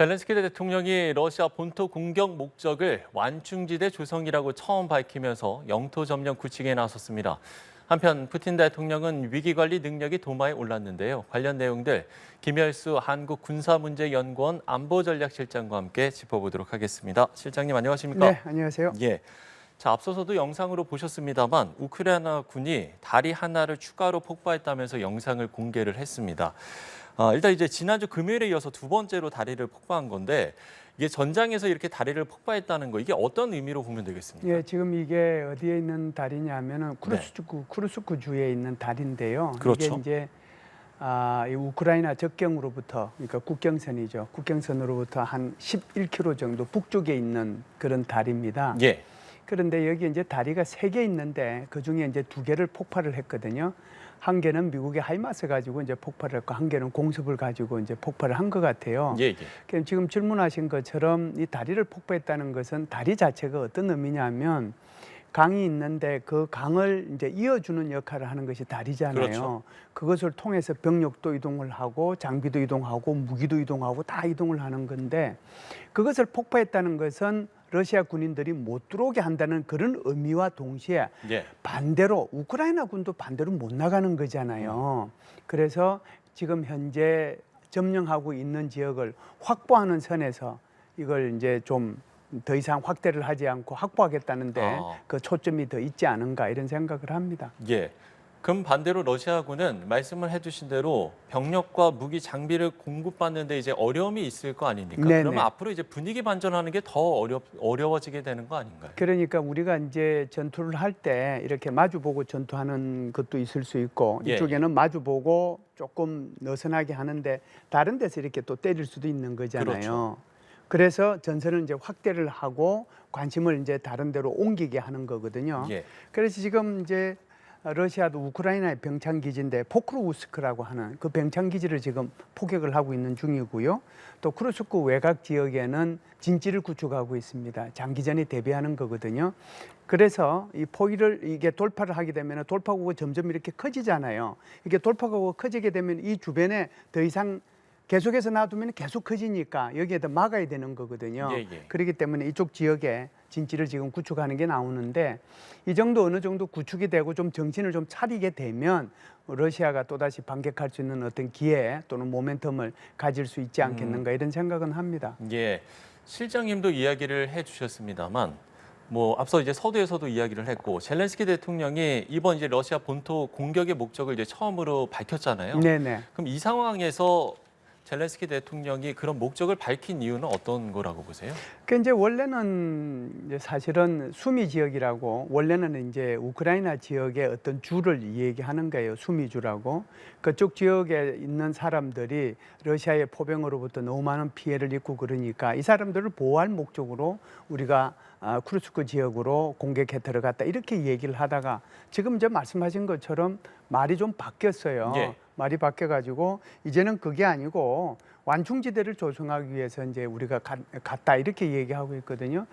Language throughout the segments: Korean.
젤렌스키 대통령이 러시아 본토 공격 목적을 완충지대 조성이라고 처음 밝히면서 영토 점령 구축에 나섰습니다. 한편 푸틴 대통령은 위기관리 능력이 도마에 올랐는데요. 관련 내용들 김열수 한국군사문제연구원 안보전략실장과 함께 짚어보도록 하겠습니다. 실장님 안녕하십니까? 네, 안녕하세요. 예. 자, 앞서서도 영상으로 보셨습니다만 우크라이나 군이 다리 하나를 추가로 폭파했다면서 영상을 공개를 했습니다. 일단 이제 지난주 금요일에 이어서 두 번째로 다리를 폭파한 건데 이게 전장에서 이렇게 다리를 폭파했다는 거 이게 어떤 의미로 보면 되겠습니까? 예, 지금 이게 어디에 있는 다리냐면은 쿠르스크 주에 있는 다리인데요. 그렇죠. 이게 이제 이 우크라이나 적경으로부터 그러니까 국경선이죠. 국경선으로부터 한 11km 정도 북쪽에 있는 그런 다리입니다. 예. 그런데 여기 이제 다리가 3개 있는데 그 중에 이제 2개를 폭발을 했거든요. 한 개는 미국의 하이마스 가지고 이제 폭발을 했고 한 개는 공습을 가지고 이제 폭발을 한 것 같아요. 예. 그럼 지금 질문하신 것처럼 이 다리를 폭파했다는 것은 다리 자체가 어떤 의미냐면 강이 있는데 그 강을 이제 이어주는 역할을 하는 것이 다리잖아요. 그렇죠. 그것을 통해서 병력도 이동을 하고 장비도 이동하고 무기도 이동하고 다 이동을 하는 건데 그것을 폭파했다는 것은 러시아 군인들이 못 들어오게 한다는 그런 의미와 동시에 예. 반대로 우크라이나 군도 반대로 못 나가는 거잖아요. 그래서 지금 현재 점령하고 있는 지역을 확보하는 선에서 이걸 이제 좀 더 이상 확대를 하지 않고 확보하겠다는데 그 초점이 더 있지 않은가 이런 생각을 합니다. 예. 그럼 반대로 러시아군은 말씀을 해주신 대로 병력과 무기 장비를 공급받는 데 이제 어려움이 있을 거 아닙니까? 네네. 그러면 앞으로 이제 분위기 반전하는 게 더 어려워지게 되는 거 아닌가요? 그러니까 우리가 이제 전투를 할 때 이렇게 마주보고 전투하는 것도 있을 수 있고 예. 이쪽에는 마주보고 조금 느슨하게 하는데 다른 데서 이렇게 또 때릴 수도 있는 거잖아요. 그렇죠. 그래서 전선을 이제 확대를 하고 관심을 이제 다른 데로 옮기게 하는 거거든요. 예. 그래서 지금 이제 러시아도 우크라이나의 병창 기지인데 포크로우스크라고 하는 그 병창 기지를 지금 포격을 하고 있는 중이고요. 또 쿠르스크 외곽 지역에는 진지를 구축하고 있습니다. 장기전에 대비하는 거거든요. 그래서 이 포위를 이게 돌파를 하게 되면 돌파구가 점점 이렇게 커지잖아요. 이게 돌파구가 커지게 되면 이 주변에 더 이상 계속해서 놔두면 계속 커지니까 여기에다 막아야 되는 거거든요. 예. 그렇기 때문에 이쪽 지역에 진지를 지금 구축하는 게 나오는데 이 정도 어느 정도 구축이 되고 좀 정신을 좀 차리게 되면 러시아가 또다시 반격할 수 있는 어떤 기회 또는 모멘텀을 가질 수 있지 않겠는가 이런 생각은 합니다. 예. 실장님도 이야기를 해주셨습니다만 앞서 이제 서두에서도 이야기를 했고 젤렌스키 대통령이 이번 이제 러시아 본토 공격의 목적을 이제 처음으로 밝혔잖아요. 네네. 그럼 이 상황에서 젤렌스키 대통령이 그런 목적을 밝힌 이유는 어떤 거라고 보세요? 그 이제 원래는 이제 사실은 수미 지역이라고 원래는 이제 우크라이나 지역의 어떤 주를 얘기하는 거예요. 수미주라고. 그쪽 지역에 있는 사람들이 러시아의 포병으로부터 너무 많은 피해를 입고 그러니까 이 사람들을 보호할 목적으로 우리가 쿠르스크 지역으로 공격해 들어갔다 이렇게 얘기를 하다가 지금 이제 말씀하신 것처럼 말이 좀 바뀌었어요. 예. 말이 바뀌어가지고 이제는 그게 아니고 완충지대를 조성하기 위해서 이제 우리가 갔다 이렇게 얘기하고 있거든요.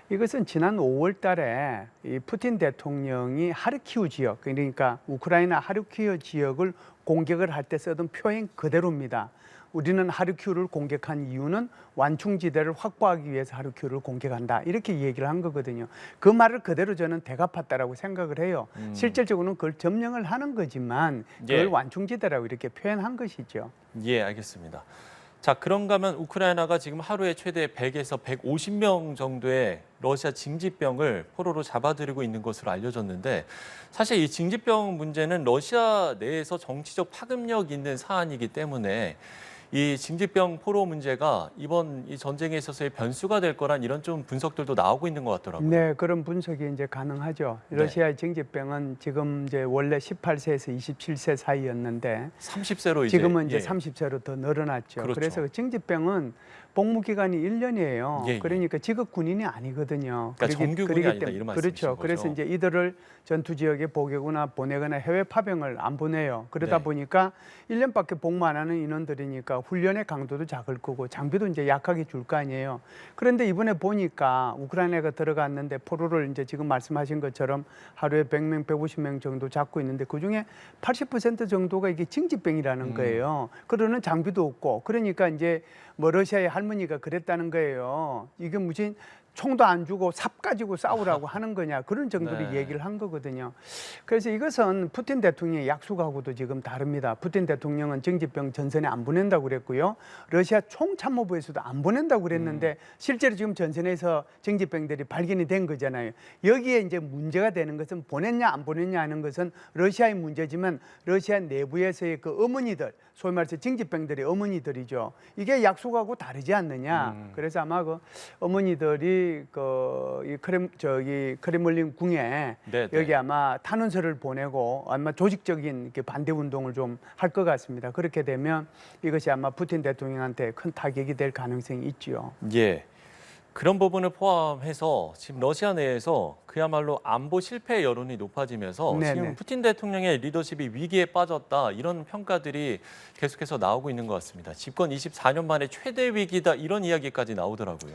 이것은 지난 5월 달에 이 푸틴 대통령이 하르키우 지역 그러니까 우크라이나 하르키우 지역을 공격을 할 때 쓰던 표현 그대로입니다. 우리는 하르키우를 공격한 이유는 완충지대를 확보하기 위해서 하르키우를 공격한다. 이렇게 얘기를 한 거거든요. 그 말을 그대로 저는 되갚았다라고 생각을 해요. 실질적으로는 그걸 점령을 하는 거지만 그걸 예. 완충지대라고 이렇게 표현한 것이죠. 예, 알겠습니다. 자, 그런가 하면 우크라이나가 지금 하루에 최대 100에서 150명 정도의 러시아 징집병을 포로로 잡아들이고 있는 것으로 알려졌는데 사실 이 징집병 문제는 러시아 내에서 정치적 파급력 있는 사안이기 때문에 이 징집병 포로 문제가 이번 이 전쟁에 있어서의 변수가 될 거란 이런 좀 분석들도 나오고 있는 것 같더라고요. 네, 그런 분석이 이제 가능하죠. 러시아의 징집병은 지금 이제 원래 18세에서 27세 사이였는데 30세로 이제 지금은 이제 예. 30세로 더 늘어났죠. 그렇죠. 그래서 그 징집병은 복무 기간이 1년이에요. 예. 그러니까 직업 군인이 아니거든요. 그러니까 정규군이 아니다 이런 말씀이신 그렇죠. 거죠. 그래서 이제 이들을 전투 지역에 보내거나 해외 파병을 안 보내요. 그러다 네. 보니까 1년밖에 복무 안 하는 인원들이니까 훈련의 강도도 작을 거고 장비도 이제 약하게 줄 거 아니에요. 그런데 이번에 보니까 우크라이나가 들어갔는데 포로를 이제 지금 말씀하신 것처럼 하루에 100명, 150명 정도 잡고 있는데 그중에 80% 정도가 이게 징집병이라는 거예요. 그러는 장비도 없고 그러니까 이제 뭐 러시아의 할머니가 그랬다는 거예요. 이게 무슨 총도 안 주고 삽 가지고 싸우라고 하는 거냐 그런 정도로 네. 얘기를 한 거거든요. 그래서 이것은 푸틴 대통령의 약속하고도 지금 다릅니다. 푸틴 대통령은 징집병 전선에 안 보낸다고 그랬고요. 러시아 총참모부에서도 안 보낸다고 그랬는데 실제로 지금 전선에서 징집병들이 발견이 된 거잖아요. 여기에 이제 문제가 되는 것은 보냈냐 안 보냈냐 하는 것은 러시아의 문제지만 러시아 내부에서의 그 어머니들 소위 말해서 징집병들의 어머니들이죠. 이게 약속하고 다르지 않느냐. 그래서 아마 그 어머니들이 이 크렘린 궁에 네, 네. 여기 아마 탄원서를 보내고 아마 조직적인 이렇게 반대 운동을 좀 할 것 같습니다. 그렇게 되면 이것이 아마 푸틴 대통령한테 큰 타격이 될 가능성이 있지요. 예. 그런 부분을 포함해서 지금 러시아 내에서 그야말로 안보 실패 여론이 높아지면서 네네. 지금 푸틴 대통령의 리더십이 위기에 빠졌다 이런 평가들이 계속해서 나오고 있는 것 같습니다. 집권 24년 만에 최대 위기다 이런 이야기까지 나오더라고요.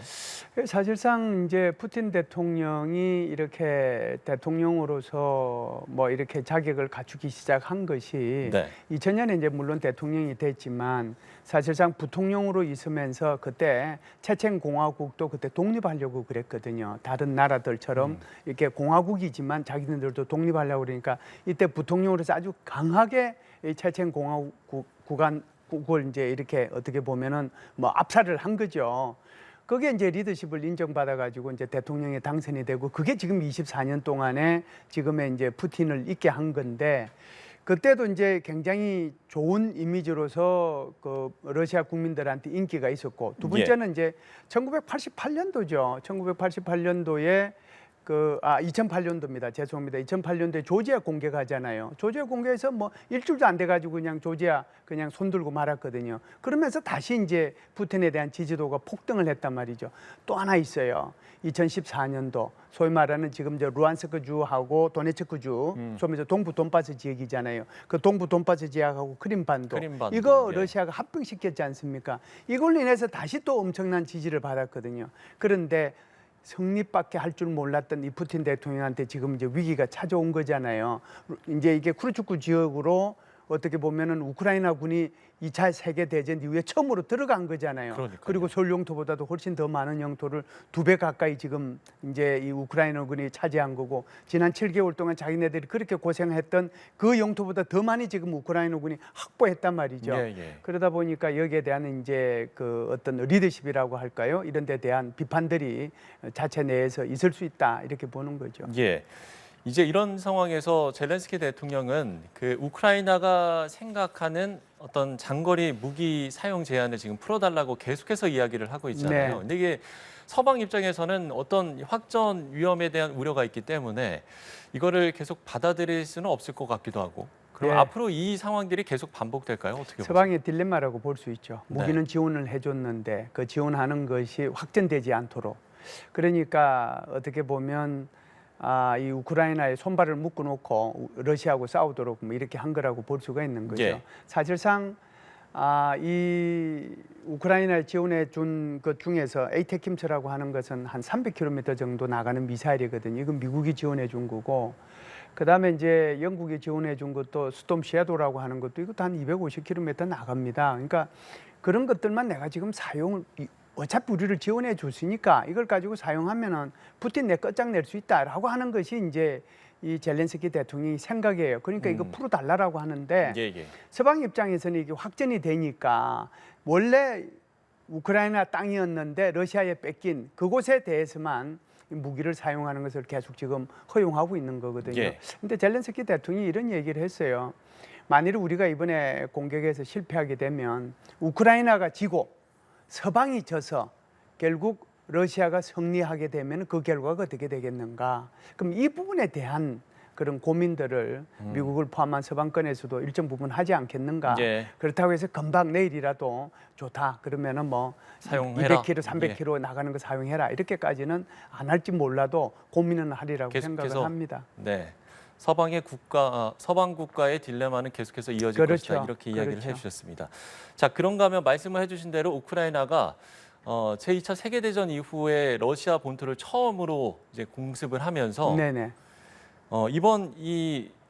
사실상 이제 푸틴 대통령이 이렇게 대통령으로서 뭐 이렇게 자격을 갖추기 시작한 것이 네. 2000년에 이제 물론 대통령이 됐지만 사실상 부통령으로 있으면서 그때 체첸 공화국도 그때 독립하려고 그랬거든요. 다른 나라들처럼 이렇게 공화국이지만 자기들도 독립하려고 그러니까 이때 부통령으로서 아주 강하게 이 체첸 공화국을 이제 이렇게 어떻게 보면은 뭐 압살을 한 거죠. 그게 이제 리더십을 인정받아 가지고 이제 대통령에 당선이 되고 그게 지금 24년 동안에 지금의 이제 푸틴을 있게 한 건데 그때도 이제 굉장히 좋은 이미지로서 그 러시아 국민들한테 인기가 있었고 두 번째는 이제 1988년도죠. 1988년도에 2008년도입니다. 죄송합니다. 2008년도에 조지아 공개가 하잖아요. 조지아 공개에서 뭐 일주일도 안 돼가지고 그냥 조지아 그냥 손들고 말았거든요. 그러면서 다시 이제 푸틴에 대한 지지도가 폭등을 했단 말이죠. 또 하나 있어요. 2014년도 소위 말하는 지금 저 루안스크 주하고 도네츠크 주, 소위 말해서 동부 돈바스 지역이잖아요. 그 동부 돈바스 지역하고 크림반도 이거 예. 러시아가 합병시켰지 않습니까? 이걸로 인해서 다시 또 엄청난 지지를 받았거든요. 그런데 성립밖에 할 줄 몰랐던 이 푸틴 대통령한테 지금 이제 위기가 찾아온 거잖아요. 이제 이게 쿠르츠크 지역으로 어떻게 보면은 우크라이나 군이 2차 세계 대전 이후에 처음으로 들어간 거잖아요. 그러니까요. 그리고 서울 영토보다도 훨씬 더 많은 영토를 2배 가까이 지금 이제 이 우크라이나 군이 차지한 거고 지난 7개월 동안 자기네들이 그렇게 고생했던 그 영토보다 더 많이 지금 우크라이나 군이 확보했단 말이죠. 예. 그러다 보니까 여기에 대한 이제 그 어떤 리더십이라고 할까요? 이런 데 대한 비판들이 자체 내에서 있을 수 있다 이렇게 보는 거죠. 예. 이제 이런 상황에서 젤렌스키 대통령은 그 우크라이나가 생각하는 어떤 장거리 무기 사용 제한을 지금 풀어달라고 계속해서 이야기를 하고 있잖아요. 네. 근데 이게 서방 입장에서는 어떤 확전 위험에 대한 우려가 있기 때문에 이거를 계속 받아들일 수는 없을 것 같기도 하고. 그럼 네. 앞으로 이 상황들이 계속 반복될까요? 어떻게 보세요? 서방의 딜레마라고 볼 수 있죠. 네. 무기는 지원을 해줬는데 그 지원하는 것이 확전되지 않도록. 그러니까 어떻게 보면 이 우크라이나에 손발을 묶어놓고 러시아하고 싸우도록 뭐 이렇게 한 거라고 볼 수가 있는 거죠. 예. 사실상 이 우크라이나에 지원해 준 것 중에서 에이테킴스라고 하는 것은 한 300km 정도 나가는 미사일이거든요. 이건 미국이 지원해 준 거고, 그다음에 이제 영국이 지원해 준 것도 스톰 섀도우라고 하는 것도 이것도 한 250km 나갑니다. 그러니까 그런 것들만 내가 지금 어차피 우리를 지원해 줬으니까 이걸 가지고 사용하면은 푸틴 내 끝장낼 수 있다라고 하는 것이 이제 이 젤렌스키 대통령이 생각이에요. 그러니까 이거 풀어달라고 하는데 예. 서방 입장에서는 이게 확전이 되니까 원래 우크라이나 땅이었는데 러시아에 뺏긴 그곳에 대해서만 무기를 사용하는 것을 계속 지금 허용하고 있는 거거든요. 예. 근데 젤렌스키 대통령이 이런 얘기를 했어요. 만일 우리가 이번에 공격에서 실패하게 되면 우크라이나가 지고 서방이 져서 결국 러시아가 승리하게 되면 그 결과가 어떻게 되겠는가. 그럼 이 부분에 대한 그런 고민들을 미국을 포함한 서방권에서도 일정 부분 하지 않겠는가. 예. 그렇다고 해서 금방 내일이라도 좋다. 그러면은 뭐 사용해라. 200km, 300km 나가는 거 사용해라. 이렇게까지는 안 할지 몰라도 고민은 하리라고 계속해서 생각을 합니다. 네. 서방 국가의 딜레마는 계속해서 이어질 그렇죠. 것이다. 이렇게 이야기를 그렇죠. 해주셨습니다. 자, 그런가 하면 말씀을 해주신 대로 우크라이나가 제2차 세계대전 이후에 러시아 본토를 처음으로 이제 공습을 하면서 네네. 이번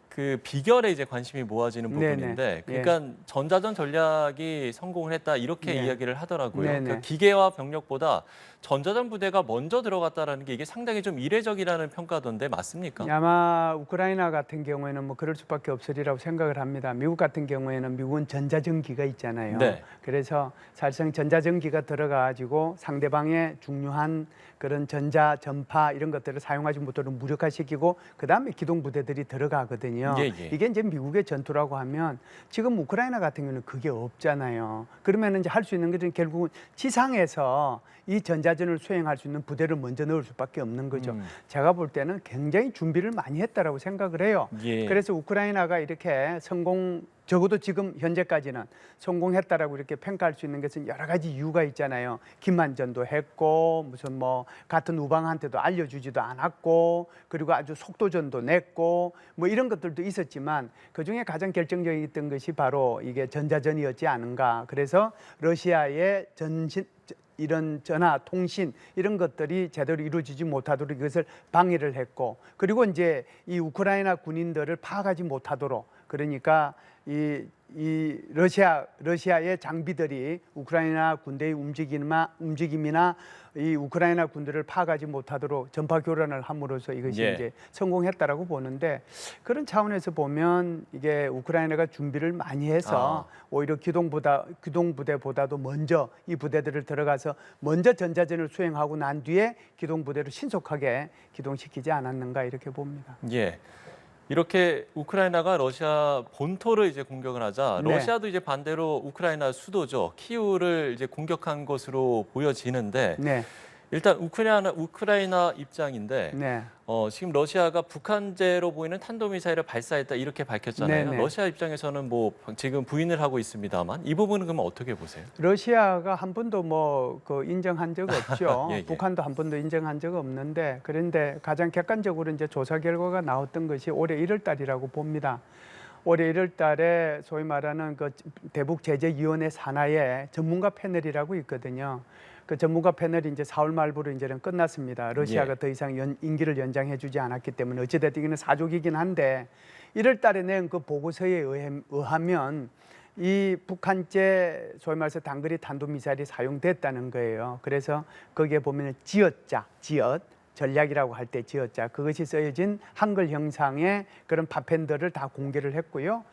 그 비결에 이제 관심이 모아지는 네네. 부분인데, 예. 그러니까 전자전 전략이 성공을 했다 이렇게 네. 이야기를 하더라고요. 네네. 그러니까 기계와 병력보다 전자전 부대가 먼저 들어갔다라는 게 이게 상당히 좀 이례적이라는 평가던데 맞습니까? 아마 우크라이나 같은 경우에는 뭐 그럴 수밖에 없으리라고 생각을 합니다. 미국 같은 경우에는 미국은 전자전기가 있잖아요. 네. 그래서 사실상 전자전기가 들어가지고 상대방의 중요한 그런 전자 전파 이런 것들을 사용하지 못하도록 무력화시키고 그다음에 기동 부대들이 들어가거든요. 예, 예. 이게 이제 미국의 전투라고 하면 지금 우크라이나 같은 경우는 그게 없잖아요. 그러면 이제 할 수 있는 것은 결국은 지상에서 이 전자전을 수행할 수 있는 부대를 먼저 넣을 수밖에 없는 거죠. 제가 볼 때는 굉장히 준비를 많이 했다라고 생각을 해요. 예. 그래서 우크라이나가 이렇게 적어도 지금 현재까지는 성공했다라고 이렇게 평가할 수 있는 것은 여러 가지 이유가 있잖아요. 기만전도 했고 무슨 뭐 같은 우방한테도 알려주지도 않았고 그리고 아주 속도전도 냈고 뭐 이런 것들도 있었지만 그중에 가장 결정적이었던 것이 바로 이게 전자전이었지 않은가. 그래서 러시아의 이런 전화, 통신 이런 것들이 제대로 이루어지지 못하도록 이것을 방해를 했고 그리고 이제 이 우크라이나 군인들을 파악하지 못하도록 그러니까 이 러시아의 장비들이 우크라이나 군대의 움직임이나 이 우크라이나 군들을 파악하지 못하도록 전파 교란을 함으로써 이것이 예. 이제 성공했다라고 보는데 그런 차원에서 보면 이게 우크라이나가 준비를 많이 해서 오히려 기동 부대보다도 먼저 이 부대들을 들어가서 먼저 전자전을 수행하고 난 뒤에 기동 부대를 신속하게 기동시키지 않았는가 이렇게 봅니다. 예. 이렇게 우크라이나가 러시아 본토를 이제 공격을 하자 네. 러시아도 이제 반대로 우크라이나 수도죠. 키우를 이제 공격한 것으로 보여지는데 네, 일단 우크라이나 입장인데 네. 지금 러시아가 북한제로 보이는 탄도미사일을 발사했다 이렇게 밝혔잖아요. 네네. 러시아 입장에서는 뭐 지금 부인을 하고 있습니다만 이 부분은 그러면 어떻게 보세요? 러시아가 한 번도 뭐 그 인정한 적 없죠. 예, 예. 북한도 한 번도 인정한 적 없는데 그런데 가장 객관적으로 이제 조사 결과가 나왔던 것이 올해 1월 달이라고 봅니다. 올해 1월 달에 소위 말하는 그 대북 제재위원회 산하에 전문가 패널이라고 있거든요. 그 전문가 패널이 이제 4월 말부로 이제는 끝났습니다. 러시아가 예. 더 이상 임기를 연장해주지 않았기 때문에 어찌됐든 이는 사족이긴 한데 1월 달에 낸 그 보고서에 의하면 이 북한제 소위 말해서 단거리 탄도미사일이 사용됐다는 거예요. 그래서 거기에 보면 지읒 전략이라고 할 때 지읒자 그것이 쓰여진 한글 형상의 그런 파편들을 다 공개를 했고요.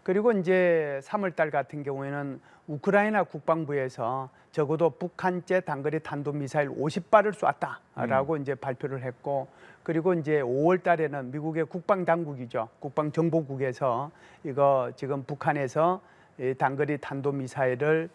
그리고 이제 3월 달 같은 경우에는 우크라이나 국방부에서 적어도 북한제 단거리 탄도미사일 50발을 쐈다라고 이제 발표를 했고 그리고 이제 5월 달에는 미국의 국방당국이죠. 국방정보국에서 이거 지금 북한에서 이 단거리 탄도미사일을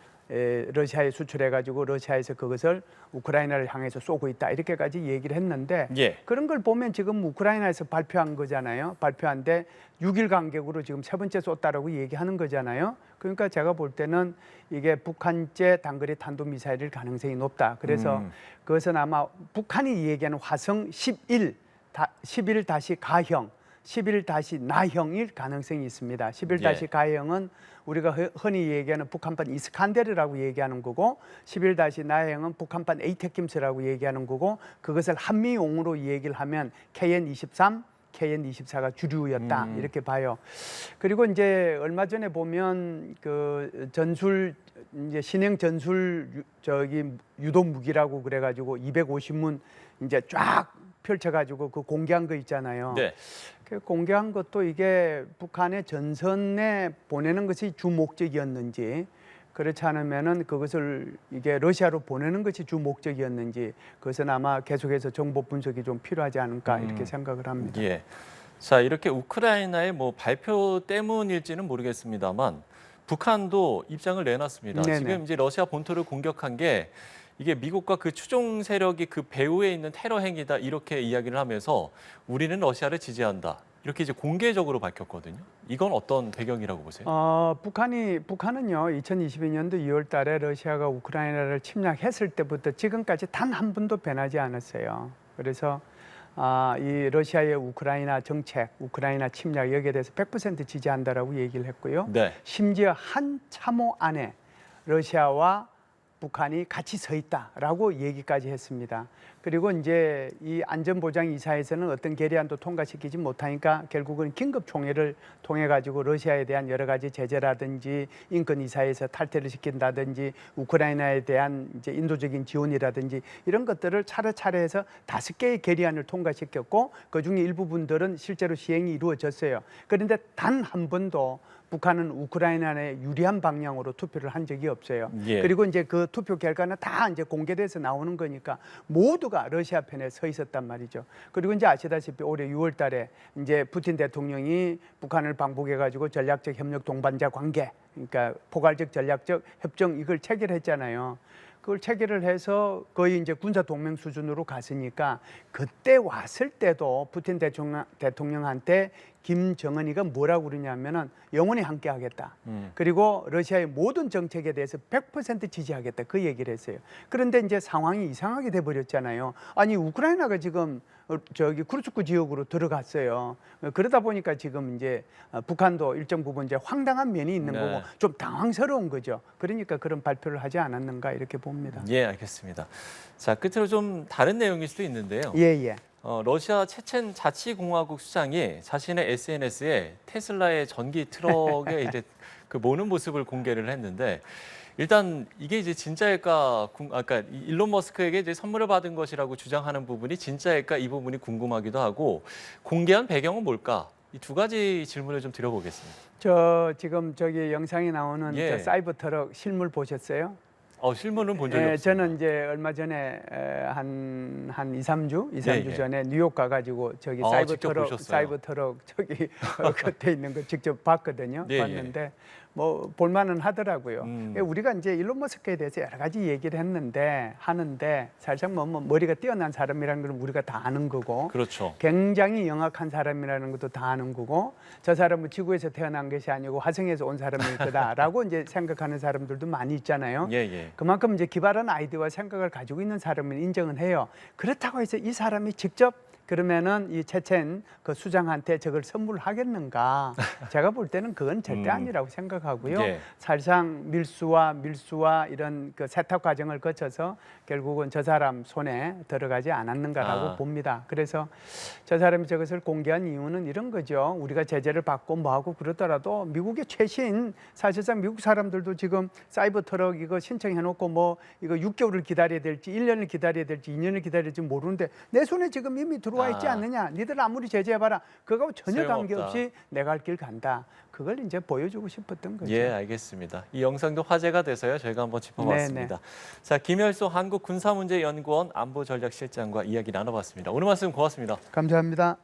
러시아에 수출해가지고 러시아에서 그것을 우크라이나를 향해서 쏘고 있다 이렇게까지 얘기를 했는데 예. 그런 걸 보면 지금 우크라이나에서 발표한 거잖아요. 발표한데 6일 간격으로 지금 세 번째 쏘다라고 얘기하는 거잖아요. 그러니까 제가 볼 때는 이게 북한제 단거리 탄도미사일일 가능성이 높다. 그래서 그것은 아마 북한이 얘기하는 화성 11-가형 11-나형일 가능성이 있습니다. 11-가형은 우리가 흔히 얘기하는 북한판 이스칸데르라고 얘기하는 거고 11-나형은 북한판 에이테킴스라고 얘기하는 거고 그것을 한미용으로 얘기를 하면 KN-23, KN-24가 주류였다 이렇게 봐요. 그리고 이제 얼마 전에 보면 그 전술 이제 신형 전술 유도 무기라고 그래가지고 250문 이제 쫙 펼쳐가지고 그 공개한 거 있잖아요. 네. 그 공개한 것도 이게 북한의 전선에 보내는 것이 주 목적이었는지 그렇지 않으면은 그것을 이게 러시아로 보내는 것이 주 목적이었는지 그것은 아마 계속해서 정보 분석이 좀 필요하지 않을까 이렇게 생각을 합니다. 예. 자, 이렇게 우크라이나의 뭐 발표 때문일지는 모르겠습니다만 북한도 입장을 내놨습니다. 네네. 지금 이제 러시아 본토를 공격한 게 이게 미국과 그 추종 세력이 그 배후에 있는 테러 행위다 이렇게 이야기를 하면서 우리는 러시아를 지지한다. 이렇게 이제 공개적으로 밝혔거든요. 이건 어떤 배경이라고 보세요? 북한은요 2022년도 2월 달에 러시아가 우크라이나를 침략했을 때부터 지금까지 단 한 번도 변하지 않았어요. 그래서 이 러시아의 우크라이나 정책, 우크라이나 침략 여기에 대해서 100% 지지한다라고 얘기를 했고요. 네. 심지어 한 참호 안에 러시아와 북한이 같이 서 있다라고 얘기까지 했습니다. 그리고 이제 이 안전보장이사에서는 어떤 결의안도 통과시키지 못하니까 결국은 긴급 총회를 통해 가지고 러시아에 대한 여러 가지 제재라든지 인권이사에서 탈퇴를 시킨다든지 우크라이나에 대한 이제 인도적인 지원이라든지 이런 것들을 차례차례 해서 5개의 결의안을 통과시켰고 그중에 일부분들은 실제로 시행이 이루어졌어요. 그런데 단 한 번도 북한은 우크라이나에 유리한 방향으로 투표를 한 적이 없어요. 예. 그리고 이제 그 투표 결과는 다 이제 공개돼서 나오는 거니까 모두가 러시아 편에 서 있었단 말이죠. 그리고 이제 아시다시피 올해 6월 달에 이제 푸틴 대통령이 북한을 방북해 가지고 전략적 협력 동반자 관계, 그러니까 포괄적 전략적 협정 이걸 체결했잖아요. 그걸 체결을 해서 거의 이제 군사 동맹 수준으로 갔으니까 그때 왔을 때도 푸틴 대통령한테 김정은이가 뭐라고 그러냐면은 영원히 함께하겠다. 그리고 러시아의 모든 정책에 대해서 100% 지지하겠다. 그 얘기를 했어요. 그런데 이제 상황이 이상하게 돼 버렸잖아요. 아니 우크라이나가 지금 저기 쿠르스크 지역으로 들어갔어요. 그러다 보니까 지금 이제 북한도 일정 부분 이제 황당한 면이 있는 네. 거고 좀 당황스러운 거죠. 그러니까 그런 발표를 하지 않았는가 이렇게 봅니다. 예, 알겠습니다. 자, 끝으로 좀 다른 내용일 수도 있는데요. 예. 러시아 체첸 자치공화국 수장이 자신의 SNS에 테슬라의 전기 트럭에 이제 그 모는 모습을 공개를 했는데 일단 이게 이제 진짜일까, 아까 일론 머스크에게 이제 선물을 받은 것이라고 주장하는 부분이 진짜일까 이 부분이 궁금하기도 하고 공개한 배경은 뭘까? 이 2가지 질문을 좀 드려보겠습니다. 저 지금 저기 영상에 나오는 예. 저 사이버 트럭 실물 보셨어요? 실물은 본 적이 없습니다. 저는 이제 얼마 전에 한 2, 3주 예. 전에 뉴욕 가가지고 저기 직접 보셨어요? 사이버 트럭 저기 겉에 있는 거 직접 봤거든요. 예. 봤는데 뭐 볼만은 하더라고요. 음. 우리가 이제 일론 머스크에 대해서 여러 가지 얘기를 하는데 사실상 뭐 머리가 뛰어난 사람이라는 걸 우리가 다 아는 거고 그렇죠. 굉장히 영악한 사람이라는 것도 다 아는 거고 저 사람은 지구에서 태어난 것이 아니고 화성에서 온 사람일 거다라고 이제 생각하는 사람들도 많이 있잖아요. 예. 그만큼 이제 기발한 아이디어와 생각을 가지고 있는 사람을 인정은 해요. 그렇다고 해서 이 사람이 직접 그러면은 이 체첸 그 수장한테 저걸 선물하겠는가? 제가 볼 때는 그건 절대 아니라고 생각하고요. 예. 사실상 밀수와 이런 그 세탁 과정을 거쳐서 결국은 저 사람 손에 들어가지 않았는가라고 봅니다. 그래서 저 사람이 저것을 공개한 이유는 이런 거죠. 우리가 제재를 받고 뭐하고 그러더라도 미국의 최신 사실상 미국 사람들도 지금 사이버 트럭 이거 신청해놓고 뭐 이거 6개월을 기다려야 될지 1년을 기다려야 될지 2년을 기다려야 될지 모르는데 내 손에 지금 이미 들어와 있지 않느냐. 니들 아무리 제재해봐라. 그거하고 전혀 소용없다. 관계없이 내가 할 길 간다. 그걸 이제 보여주고 싶었던 거죠. 예, 알겠습니다. 이 영상도 화제가 돼서요. 저희가 한번 짚어봤습니다. 자, 김열소 한국군사문제연구원 안보전략실장과 이야기 나눠봤습니다. 오늘 말씀 고맙습니다. 감사합니다.